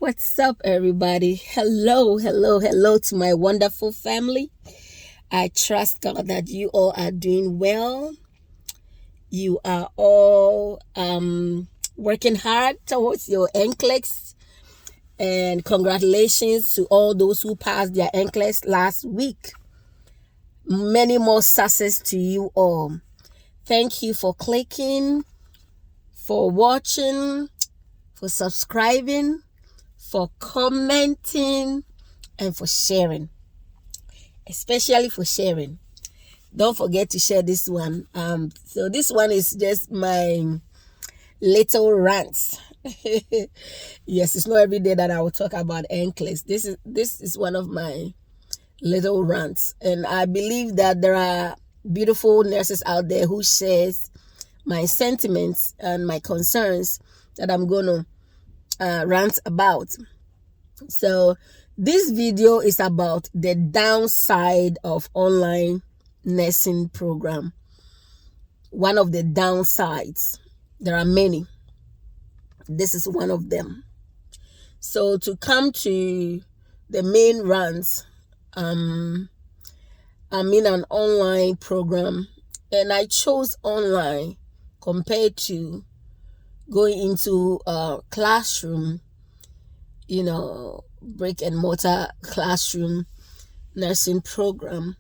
What's up, everybody? Hello to my wonderful family. I trust God that you all are doing well. You are all working hard towards your NCLEX, and congratulations to all those who passed their NCLEX last week. Many more success to you all. Thank you for clicking, for watching, for subscribing, for commenting, and for sharing, especially for sharing. Don't forget to share this one. So this one is just my little rants. Yes, it's not every day that I will talk about NCLEX. This is one of my little rants, and I believe that there are beautiful nurses out there who shares my sentiments and my concerns that I'm gonna rant about. So this video is about the downside of online nursing program. One of the downsides. There are many. This is one of them. So to come to the main rants, I'm in an online program, and I chose online compared to going into a classroom, brick and mortar classroom nursing program,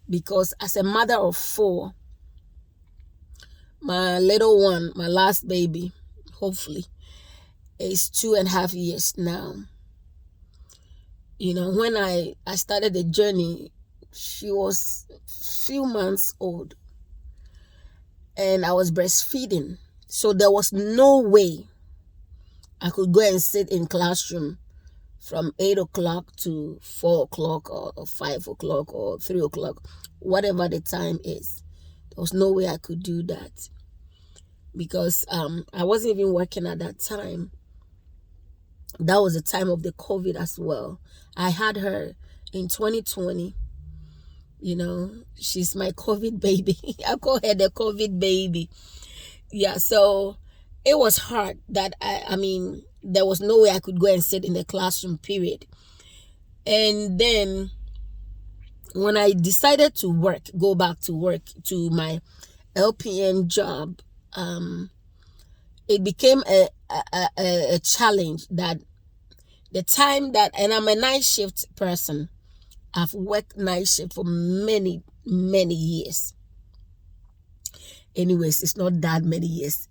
because as a mother of 4, my little one, my last baby, hopefully, is 2.5 years now. When I started the journey, she was few months old, and I was breastfeeding. So there was no way I could go and sit in classroom from 8 o'clock to 4 o'clock or 5 o'clock or 3 o'clock, whatever the time is. There was no way I could do that, because I wasn't even working at that time. That was the time of the COVID as well. I had her in 2020. She's my COVID baby. I call her the COVID baby. Yeah, so it was hard that there was no way I could go and sit in the classroom, period. And then when I decided to go back to work, to my LPN job, it became a challenge. That the time that, and I'm a night shift person, I've worked night shift for many years. Anyways, it's not that many years.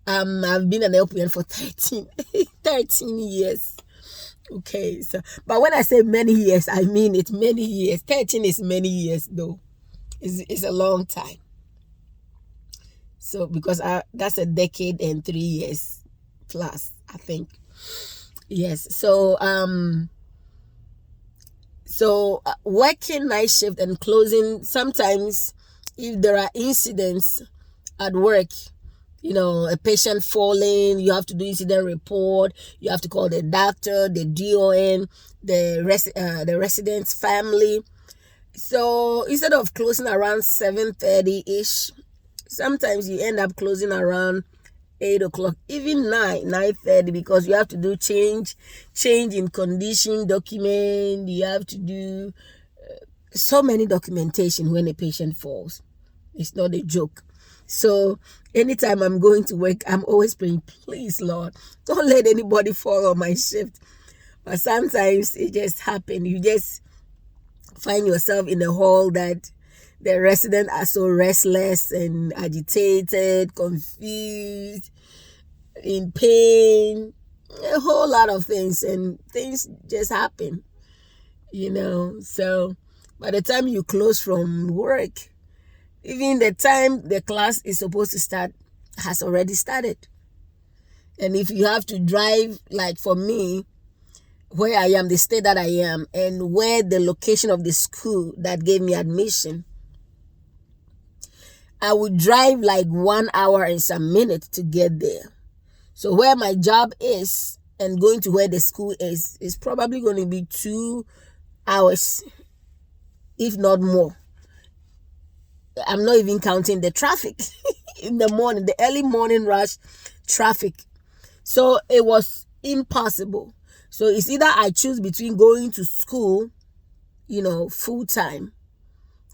I've been an LPN for 13 years. Okay, so but when I say many years, I mean it many years. 13 is many years though. It's a long time. So because that's a decade and 3 years plus, I think. Yes. So working night shift and closing, sometimes if there are incidents at work, a patient falling, you have to do incident report, you have to call the doctor, the DON, the resident's family. So instead of closing around 7:30-ish, sometimes you end up closing around 8 o'clock, even 9:30, because you have to do change in condition document. You have to do so many documentation when a patient falls. It's not a joke. So anytime I'm going to work, I'm always praying, please, Lord, don't let anybody fall on my shift. But sometimes it just happens. You just find yourself in a hall that the residents are so restless and agitated, confused, in pain, a whole lot of things, and things just happen, So by the time you close from work, even the time the class is supposed to start has already started. And if you have to drive, like for me, where I am, the state that I am, and where the location of the school that gave me admission, I would drive like 1 hour and some minutes to get there. So where my job is and going to where the school is probably going to be 2 hours, if not more. I'm not even counting the traffic in the morning, the early morning rush traffic. So it was impossible. So it's either I choose between going to school, full time,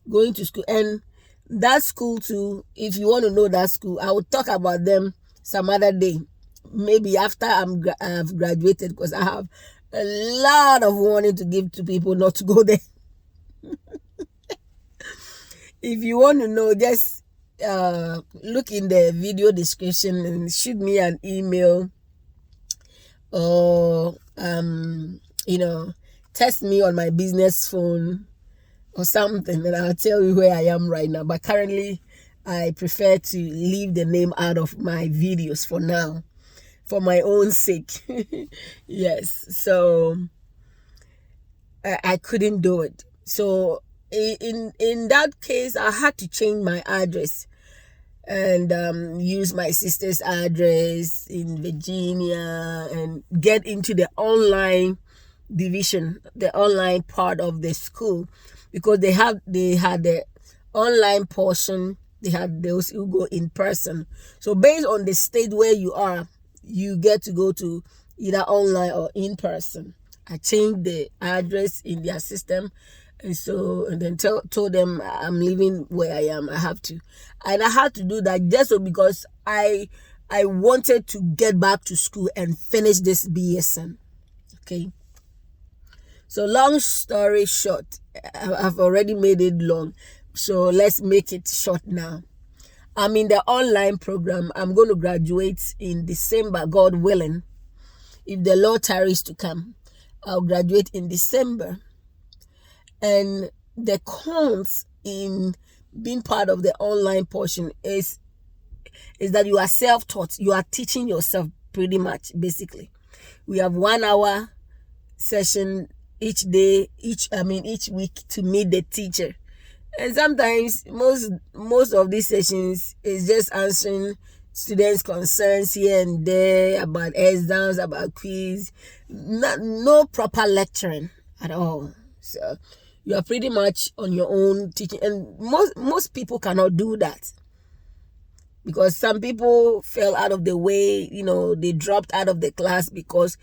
going to school, and that school too. If you want to know that school, I will talk about them some other day, maybe after I've graduated, because I have a lot of warning to give to people not to go there. If you want to know, just look in the video description and shoot me an email, or text me on my business phone or something, and I'll tell you where I am right now. But currently I prefer to leave the name out of my videos for now, for my own sake. Yes, so I couldn't do it. So in that case, I had to change my address and use my sister's address in Virginia and get into the online division, the online part of the school, because they had the online portion. They had those who go in person. So based on the state where you are, you get to go to either online or in person. I changed the address in their system, and then told them I'm leaving where I am. I had to do that just so, because I wanted to get back to school and finish this BSN. Okay. So long story short, I've already made it long, so let's make it short now. I'm in the online program. I'm going to graduate in December, God willing. If the Lord tarries to come, I'll graduate in December. And the cons in being part of the online portion is that you are self-taught. You are teaching yourself pretty much, basically. We have 1 hour session each week to meet the teacher. And sometimes most of these sessions is just answering students' concerns here and there about exams, about quiz. No proper lecturing at all. So you are pretty much on your own teaching, and most people cannot do that, because some people fell out of the way. They dropped out of the class because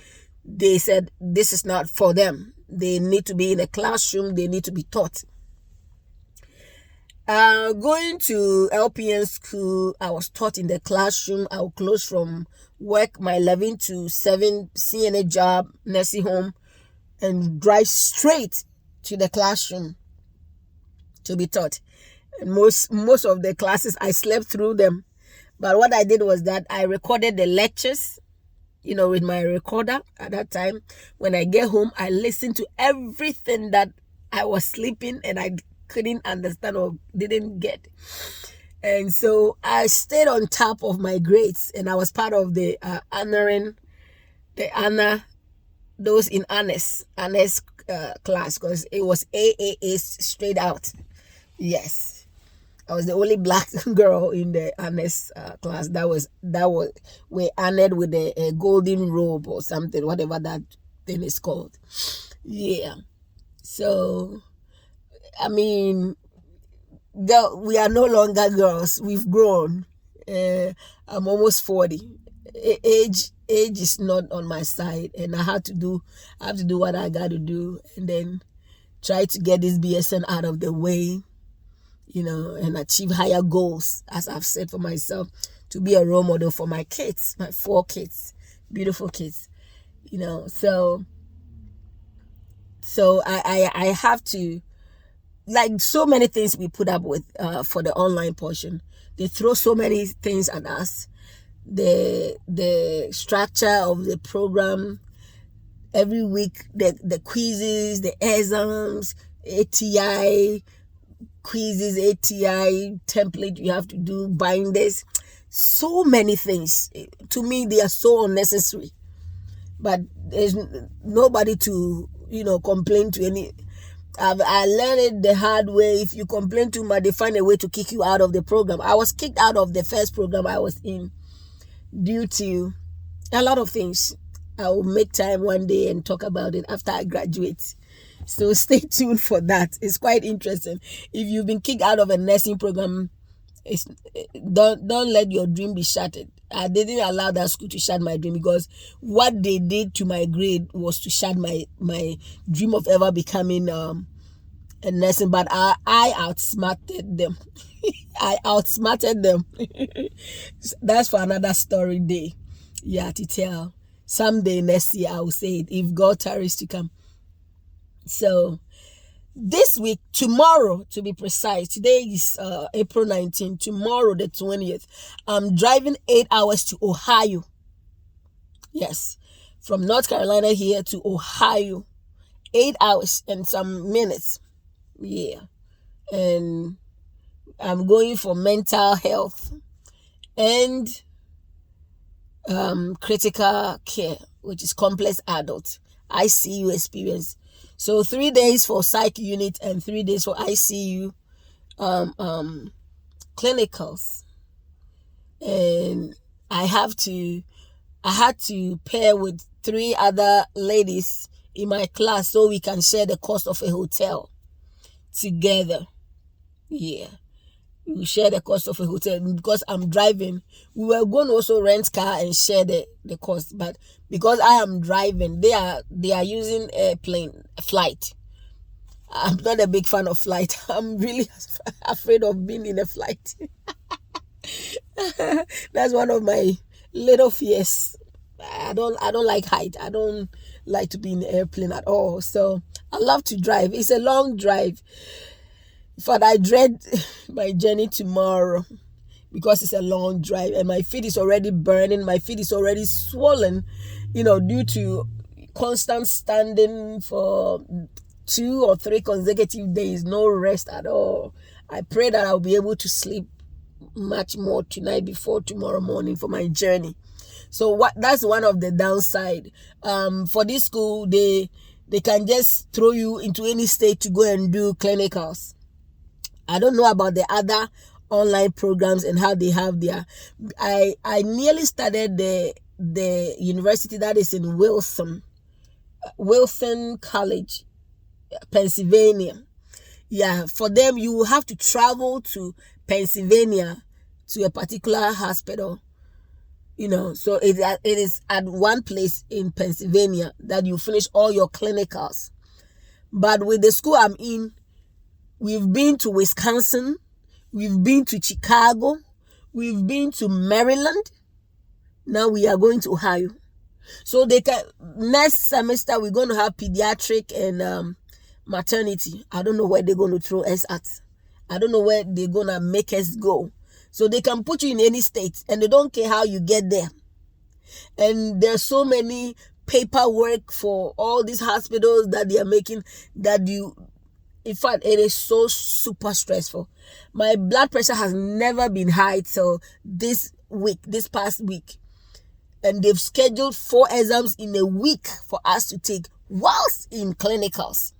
they said this is not for them. They need to be in a classroom. They need to be taught. Going to LPN school, I was taught in the classroom. I would close from work, my 11 to 7 CNA job, nursing home, and drive straight to the classroom to be taught. And most of the classes, I slept through them. But what I did was that I recorded the lectures, with my recorder at that time. When I get home, I listened to everything that I was sleeping and I couldn't understand or didn't get. And so I stayed on top of my grades, and I was part of the those in honors class, because it was AAA straight out. Yes, I was the only black girl in the honors class that we honored with a golden robe or something, whatever that thing is called. Yeah. So we are no longer girls. We've grown. I'm almost 40. Age is not on my side, and I have to do what I got to do, and then try to get this BSN out of the way, and achieve higher goals, as I've said for myself, to be a role model for my kids, my 4 kids, beautiful kids, So I have to, like so many things we put up with for the online portion. They throw so many things at us. The structure of the program, every week, the quizzes, the exams, ATI quizzes, ATI template you have to do, binders, so many things. To me, they are so unnecessary. But there's nobody to, complain to any. I learned it the hard way. If you complain too much, they find a way to kick you out of the program. I was kicked out of the first program I was in due to a lot of things. I will make time one day and talk about it after I graduate. So stay tuned for that. It's quite interesting. If you've been kicked out of a nursing program, don't let your dream be shattered. I didn't allow that school to shut my dream, because what they did to my grade was to shut my dream of ever becoming a nursing. But I outsmarted them. I outsmarted them. That's for another story day. Yeah, to tell. Someday next year I will say it, if God tarries to come. So this week, tomorrow to be precise, today is April 19th, tomorrow the 20th, I'm driving 8 hours to Ohio. Yes, from North Carolina here to Ohio, 8 hours and some minutes. Yeah, and I'm going for mental health and critical care, which is complex adult ICU experience. So 3 days for psych unit and 3 days for ICU clinicals. And I had to pair with 3 other ladies in my class so we can share the cost of a hotel together. Yeah. We share the cost of a hotel. Because I'm driving, we were going to also rent car and share the cost, but because I am driving, they are using flight. I'm not a big fan of flight. I'm really afraid of being in a flight. That's one of my little fears. I don't like height. I don't like to be in the airplane at all. So I love to drive. It's a long drive. But I dread my journey tomorrow because it's a long drive and my feet is already burning. My feet is already swollen, due to constant standing for 2 or 3 consecutive days, no rest at all. I pray that I'll be able to sleep much more tonight before tomorrow morning for my journey. So that's one of the downside. For this school, they can just throw you into any state to go and do clinicals. I don't know about the other online programs and how they have their. I nearly started the university that is in Wilson College, Pennsylvania. Yeah, for them you will have to travel to Pennsylvania to a particular hospital. So it is at one place in Pennsylvania that you finish all your clinicals. But with the school I'm in, we've been to Wisconsin, we've been to Chicago, we've been to Maryland. Now we are going to Ohio. So next semester we're going to have pediatric and maternity. I don't know where they're going to throw us at. I don't know where they're going to make us go. So they can put you in any state and they don't care how you get there. And there's so many paperwork for all these hospitals that they are making that in fact, it is so super stressful. My blood pressure has never been high till this past week. And they've scheduled 4 exams in a week for us to take whilst in clinicals.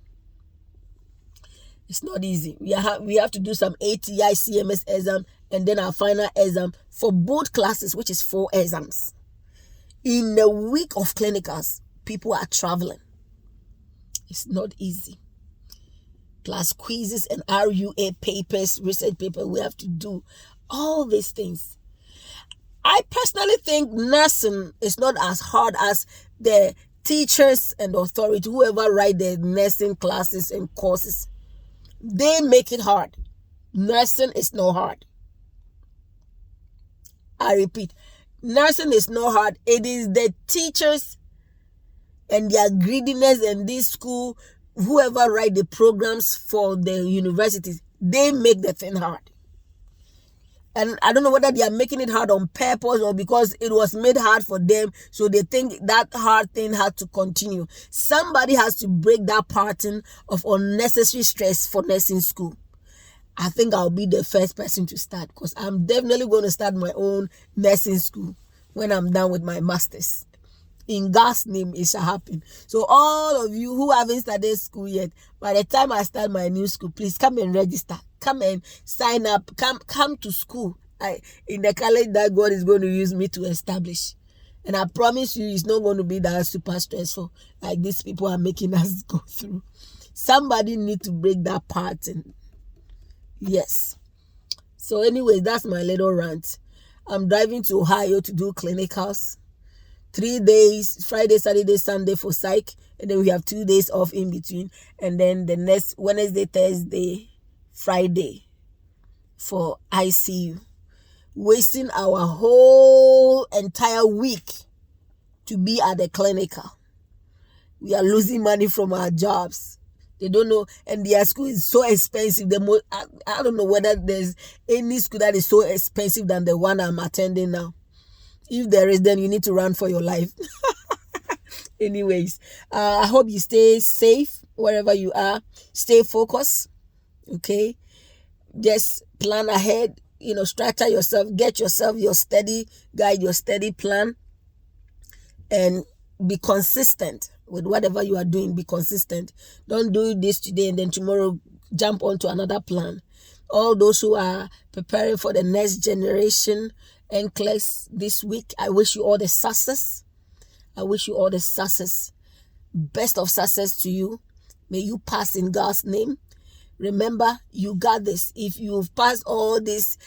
It's not easy. We have to do some ATI CMS exam and then our final exam for both classes, which is 4 exams. In a week of clinicals, people are traveling. It's not easy. Plus quizzes and RUA papers, research paper, we have to do all these things. I personally think nursing is not as hard as the teachers and authority, whoever write the nursing classes and courses. They make it hard. Nursing is not hard. I repeat, nursing is not hard. It is the teachers and their greediness and this school, whoever write the programs for the universities, they make the thing hard. And I don't know whether they are making it hard on purpose or because it was made hard for them, so they think that hard thing had to continue. Somebody has to break that pattern of unnecessary stress for nursing school. I think I'll be the first person to start because I'm definitely going to start my own nursing school when I'm done with my master's. In God's name, it shall happen. So all of you who haven't started school yet, by the time I start my new school, please come and register. Come and sign up. Come to school in the college that God is going to use me to establish. And I promise you, it's not going to be that super stressful like these people are making us go through. Somebody need to break that pattern. Yes. So anyway, that's my little rant. I'm driving to Ohio to do clinicals. 3 days, Friday, Saturday, Sunday for psych, and then we have 2 days off in between, and then the next Wednesday, Thursday, Friday for ICU. Wasting our whole entire week to be at the clinical. We are losing money from our jobs. They don't know, and their school is so expensive. I don't know whether there's any school that is so expensive than the one I'm attending now. If there is, then you need to run for your life. Anyways, I hope you stay safe wherever you are. Stay focused, okay? Just plan ahead, structure yourself, get yourself your study guide, your study plan, and be consistent with whatever you are doing. Be consistent. Don't do this today and then tomorrow jump onto another plan. All those who are preparing for the next generation NCLEX this week, I wish you all the success. I wish you all the success. Best of success to you. May you pass in God's name. Remember, you got this. If you've passed all this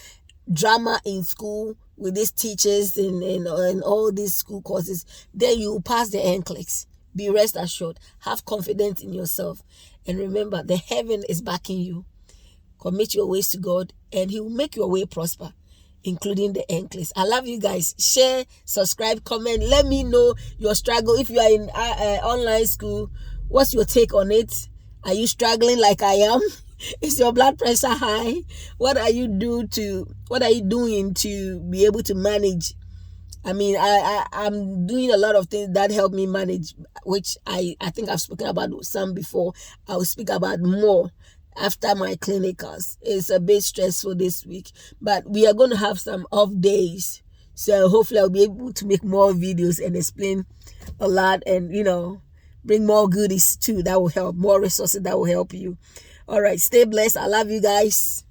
drama in school with these teachers and all these school courses, then you pass the NCLEX. Be rest assured. Have confidence in yourself. And remember, the heaven is backing you. Commit your ways to God, and He will make your way prosper, including the NCLEX. I love you guys. Share, subscribe, comment. Let me know your struggle. If you are in online school, what's your take on it? Are you struggling like I am? Is your blood pressure high? What are you doing to be able to manage? I mean, I'm doing a lot of things that help me manage, which I think I've spoken about some before. I will speak about more after my clinicals. It's a bit stressful this week, but we are going to have some off days. So hopefully I'll be able to make more videos and explain a lot and, bring more goodies too that will help, more resources that will help you. All right, stay blessed. I love you guys.